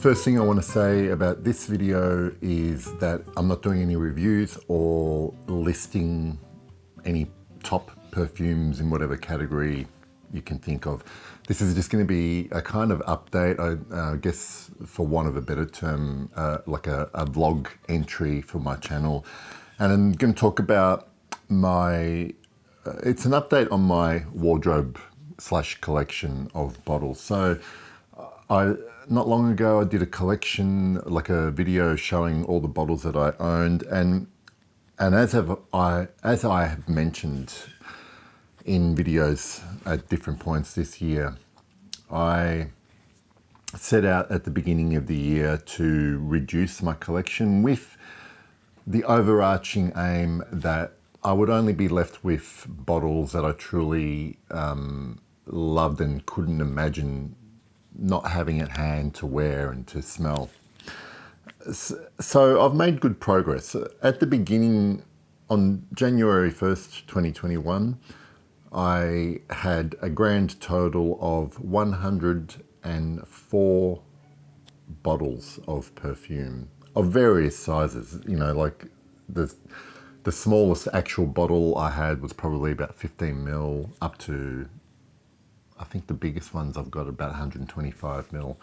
first thing I want to say about this video is that I'm not doing any reviews or listing any top perfumes in whatever category you can think of. This is just going to be a kind of update, I guess, for want of a better term, like a vlog entry for my channel. And I'm going to talk about it's an update on my wardrobe / collection of bottles. So not long ago I did a collection, like a video showing all the bottles that I owned, and as I have mentioned in videos at different points this year, I set out at the beginning of the year to reduce my collection with the overarching aim that I would only be left with bottles that I truly loved and couldn't imagine not having at hand to wear and to smell. So I've made good progress. At the beginning, on January 1st, 2021, I had a grand total of 104 bottles of perfume of various sizes. You know, like the smallest actual bottle I had was probably about 15 ml up to, I think the biggest ones I've got about 125 ml.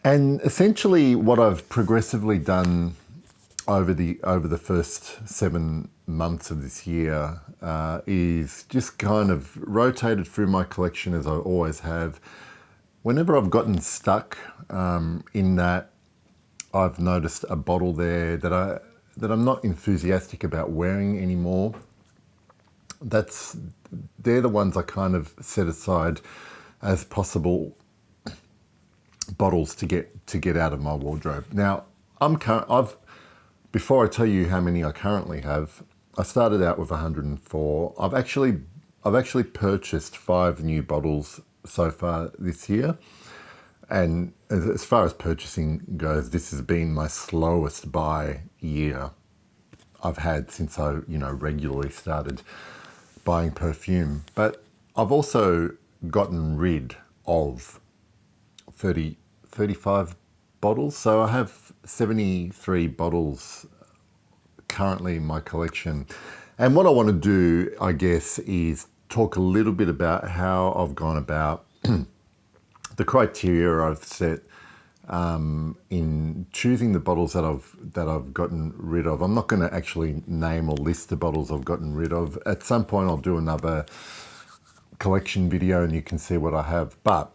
And essentially what I've progressively done over the first 7 months of this year is just kind of rotated through my collection as I always have. Whenever I've gotten stuck in that I've noticed a bottle there that I'm not enthusiastic about wearing anymore, they're the ones I kind of set aside as possible bottles to get out of my wardrobe. Now, before I tell you how many I currently have, I started out with 104. I've actually purchased 5 new bottles so far this year, and as far as purchasing goes, this has been my slowest buy year I've had since I regularly started buying perfume. But I've also gotten rid of 35 bottles, so I have 73 bottles currently in my collection. And what I want to do, I guess, is talk a little bit about how I've gone about the criteria I've set in choosing the bottles that I've gotten rid of. I'm not going to actually name or list the bottles I've gotten rid of. At some point I'll do another collection video and you can see what I have. But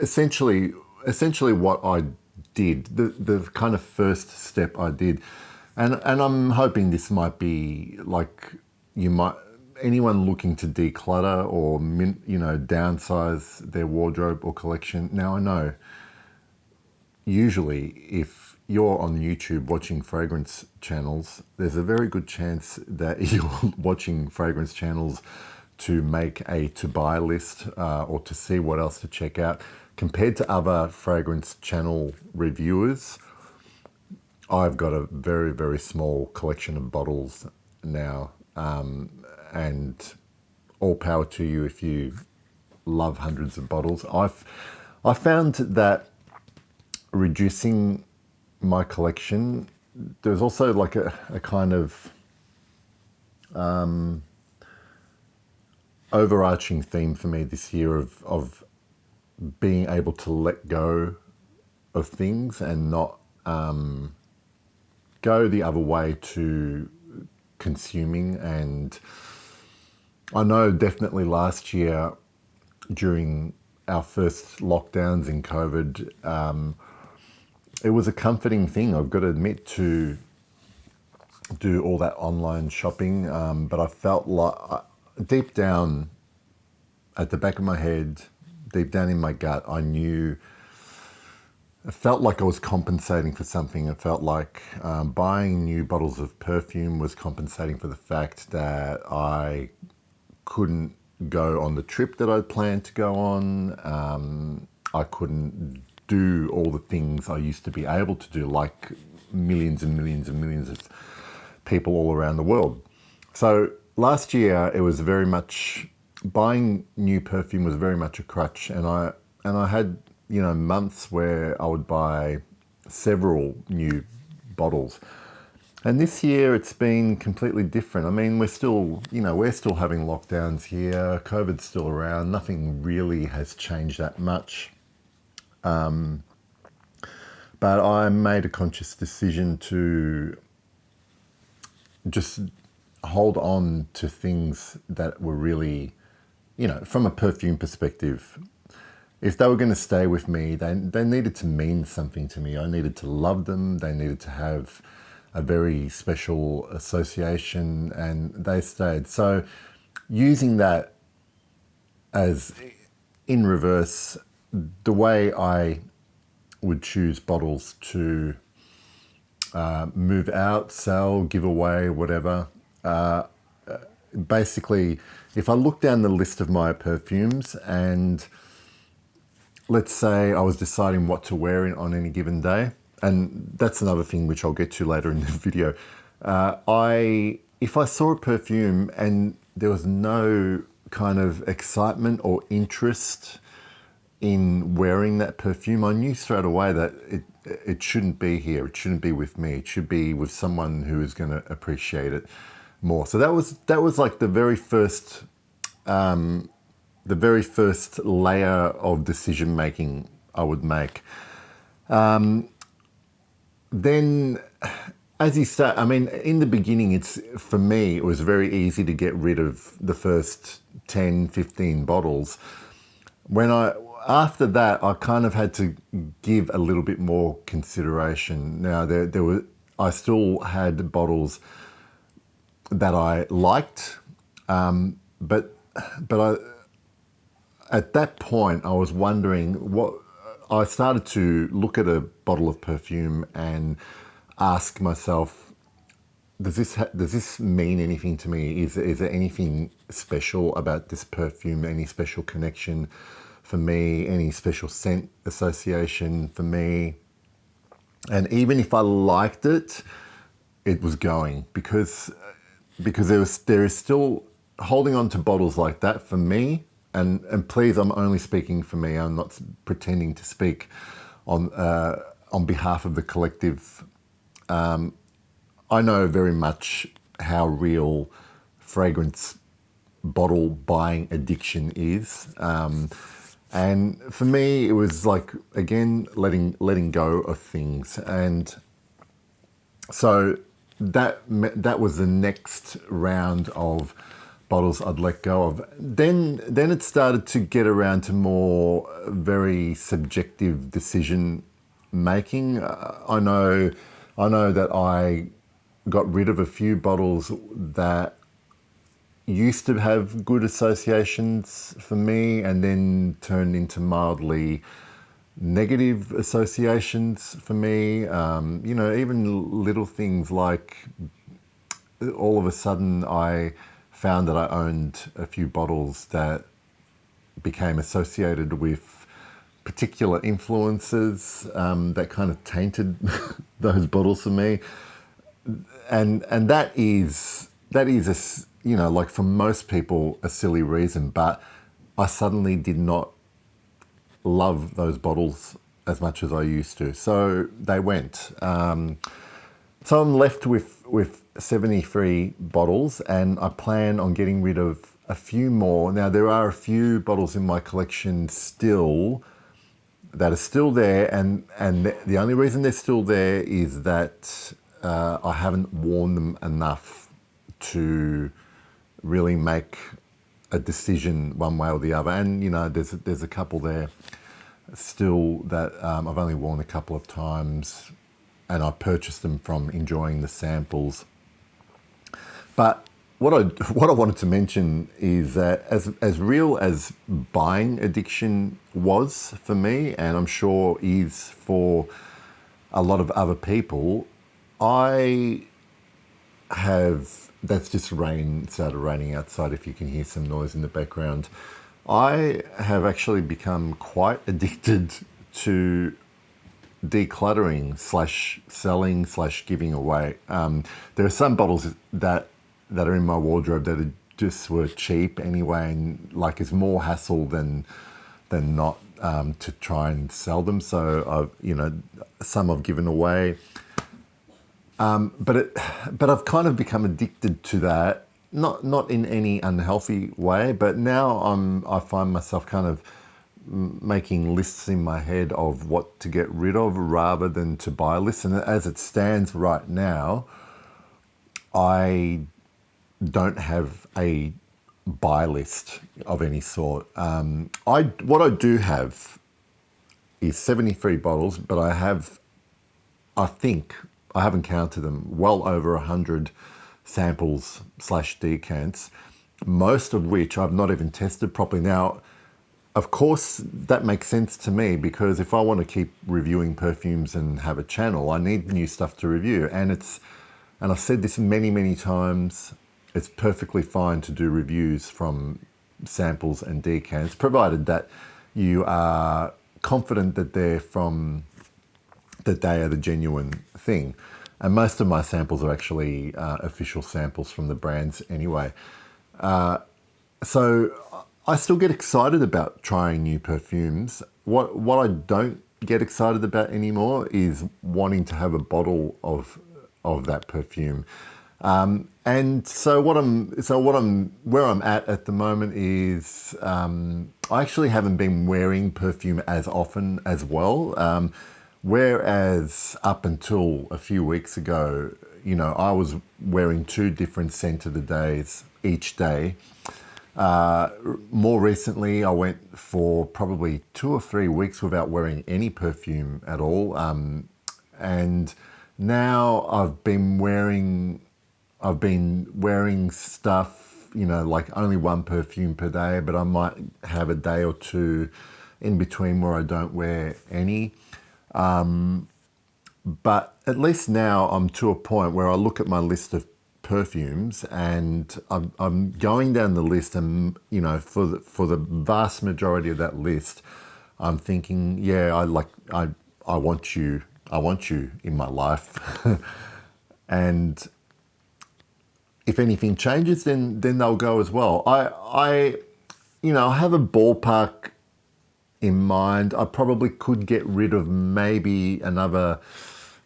essentially what I did, the kind of first step I did, and I'm hoping this might be like anyone looking to declutter or downsize their wardrobe or collection. Now, I know usually if you're on YouTube watching fragrance channels, there's a very good chance that you're watching fragrance channels to make a to-buy list or to see what else to check out. Compared to other fragrance channel reviewers, I've got a very, very small collection of bottles now, and all power to you if you love hundreds of bottles. I found that reducing my collection, there's also like a kind of overarching theme for me this year of being able to let go of things and not go the other way to consuming. And I know definitely last year during our first lockdowns in COVID, it was a comforting thing, I've got to admit, to do all that online shopping, but I felt like deep down at the back of my head, deep down in my gut, it felt like I was compensating for something. It felt like buying new bottles of perfume was compensating for the fact that I couldn't go on the trip that I'd planned to go on. I couldn't do all the things I used to be able to do, like millions and millions and millions of people all around the world. So last year, it was very much buying new perfume was very much a crutch, and I had, months where I would buy several new bottles. And this year it's been completely different. I mean, we're still having lockdowns here. COVID's still around. Nothing really has changed that much. But I made a conscious decision to just hold on to things that were really, from a perfume perspective, if they were going to stay with me, they needed to mean something to me. I needed to love them. They needed to have a very special association, and they stayed. So using that as in reverse, the way I would choose bottles to move out, sell, give away, whatever. Basically, if I look down the list of my perfumes, and let's say I was deciding what to wear on any given day, and that's another thing which I'll get to later in the video. If I saw a perfume and there was no kind of excitement or interest in wearing that perfume, I knew straight away that it shouldn't be here. It shouldn't be with me. It should be with someone who is going to appreciate it more. So that was like the very first layer of decision making I would make. Then as you start, I mean, in the beginning, for me, it was very easy to get rid of the first 10, 15 bottles. After that, I kind of had to give a little bit more consideration. Now, I still had bottles that I liked, but at that point, I was wondering I started to look at a bottle of perfume and ask myself, does this mean anything to me? Is there anything special about this perfume? Any special connection for me? Any special scent association for me? And even if I liked it, it was going, because there is still holding on to bottles like that for me. And please, I'm only speaking for me. I'm not pretending to speak on behalf of the collective. I know very much how real fragrance bottle buying addiction is. And for me, it was like, again, letting go of things. And so that was the next round of bottles I'd let go of. Then it started to get around to more very subjective decision making. I know that I got rid of a few bottles that used to have good associations for me and then turned into mildly negative associations for me. Even little things like all of a sudden I found that I owned a few bottles that became associated with particular influences that kind of tainted those bottles for me. And that is like for most people a silly reason, but I suddenly did not love those bottles as much as I used to. So they went. So I'm left with 73 bottles, and I plan on getting rid of a few more. Now, there are a few bottles in my collection still that are still there, and the only reason they're still there is that I haven't worn them enough to really make a decision one way or the other. And there's a couple there still that I've only worn a couple of times, and I purchased them from enjoying the samples. But what I wanted to mention is that as real as buying addiction was for me, and I'm sure is for a lot of other people, that's just rain. It started raining outside, if you can hear some noise in the background. I have actually become quite addicted to decluttering / selling / giving away. There are some bottles that are in my wardrobe that are just were cheap anyway, and like it's more hassle than not to try and sell them. So some I've given away, but I've kind of become addicted to that. Not in any unhealthy way, but now I find myself kind of making lists in my head of what to get rid of rather than to buy lists. And as it stands right now, I don't have a buy list of any sort. What I do have is 73 bottles, but I think, I haven't counted them, well over 100 samples slash decants, most of which I've not even tested properly. Now, of course, that makes sense to me because if I want to keep reviewing perfumes and have a channel, I need new stuff to review. And I've said this many, many times, it's perfectly fine to do reviews from samples and decants, provided that you are confident that they are the genuine thing. And most of my samples are actually official samples from the brands anyway. So I still get excited about trying new perfumes. What I don't get excited about anymore is wanting to have a bottle of that perfume. And so where I'm at the moment is I actually haven't been wearing perfume as often as well. Whereas up until a few weeks ago, I was wearing 2 different scent of the days each day. More recently, I went for probably 2 or 3 weeks without wearing any perfume at all. And now I've been wearing stuff, like only 1 perfume per day, but I might have a day or 2 in between where I don't wear any. But at least now I'm to a point where I look at my list of perfumes and I'm going down the list, and for the vast majority of that list, I'm thinking, yeah, I want you in my life. And if anything changes, then they'll go as well. I have a ballpark in mind. I probably could get rid of maybe another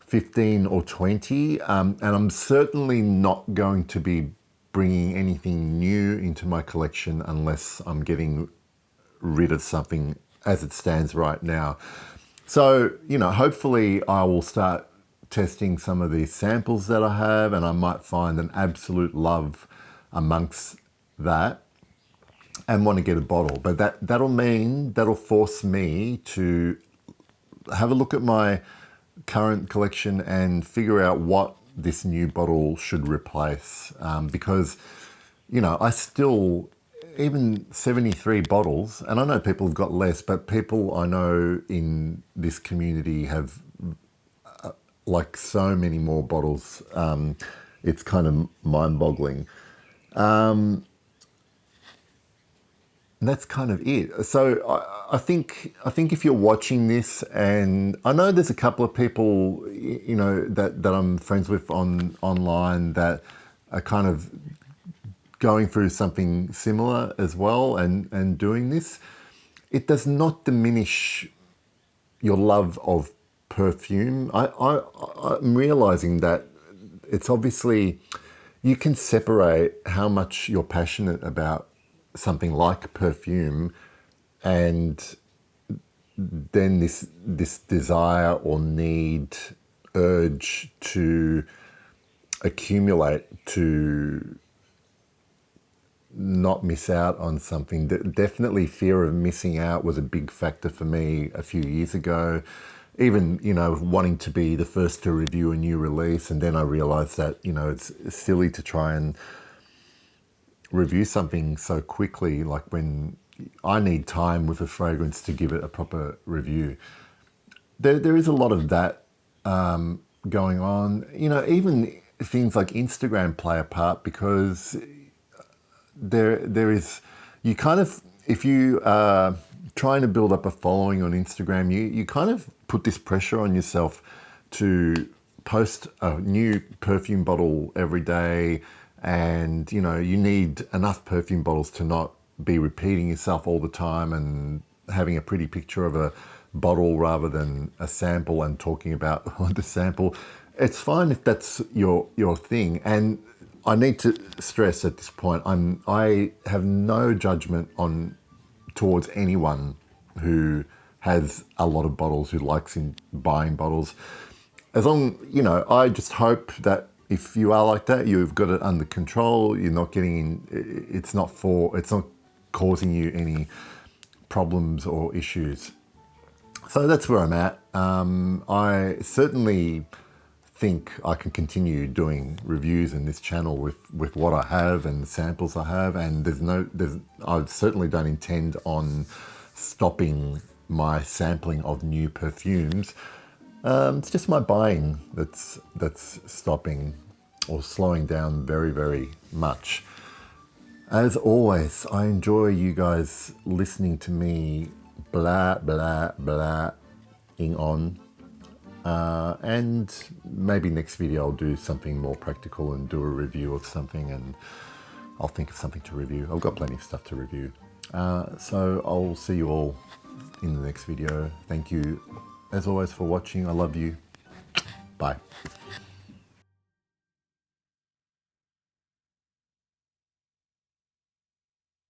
15 or 20, and I'm certainly not going to be bringing anything new into my collection unless I'm getting rid of something as it stands right now. So, hopefully I will start testing some of these samples that I have, and I might find an absolute love amongst that and want to get a bottle. But that'll force me to have a look at my current collection and figure out what this new bottle should replace. Because, I still, even 73 bottles, and I know people have got less, but people I know in this community have like so many more bottles. It's kind of mind-boggling. And that's kind of it. So I think if you're watching this, and I know there's a couple of people, that I'm friends with online that are kind of going through something similar as well and doing this. It does not diminish your love of perfume. I'm realizing that it's obviously, you can separate how much you're passionate about something like perfume and then this desire or need, urge to accumulate, to not miss out on something. Definitely fear of missing out was a big factor for me a few years ago. Even, wanting to be the first to review a new release, and then I realized that, it's silly to try and review something so quickly, like when I need time with a fragrance to give it a proper review. There is a lot of that going on. Even things like Instagram play a part, because there is, you kind of, if you are trying to build up a following on Instagram, you kind of put this pressure on yourself to post a new perfume bottle every day, And you know, you need enough perfume bottles to not be repeating yourself all the time and having a pretty picture of a bottle rather than a sample and talking about the sample. It's fine if that's your thing. And I need to stress at this point, I have no judgment on towards anyone who has a lot of bottles, who likes in buying bottles. As long, you know, I just hope that if you are like that, you've got it under control. You're not getting in, it's not causing you any problems or issues. So that's where I'm at. I certainly think I can continue doing reviews in this channel with what I have and the samples I have, and I certainly don't intend on stopping my sampling of new perfumes. It's just my buying that's stopping or slowing down very, very much. As always, I enjoy you guys listening to me blah, blah, blah, ing on. And maybe next video I'll do something more practical and do a review of something, and I'll think of something to review. I've got plenty of stuff to review. So I'll see you all in the next video. Thank you, as always, for watching. I love you. Bye.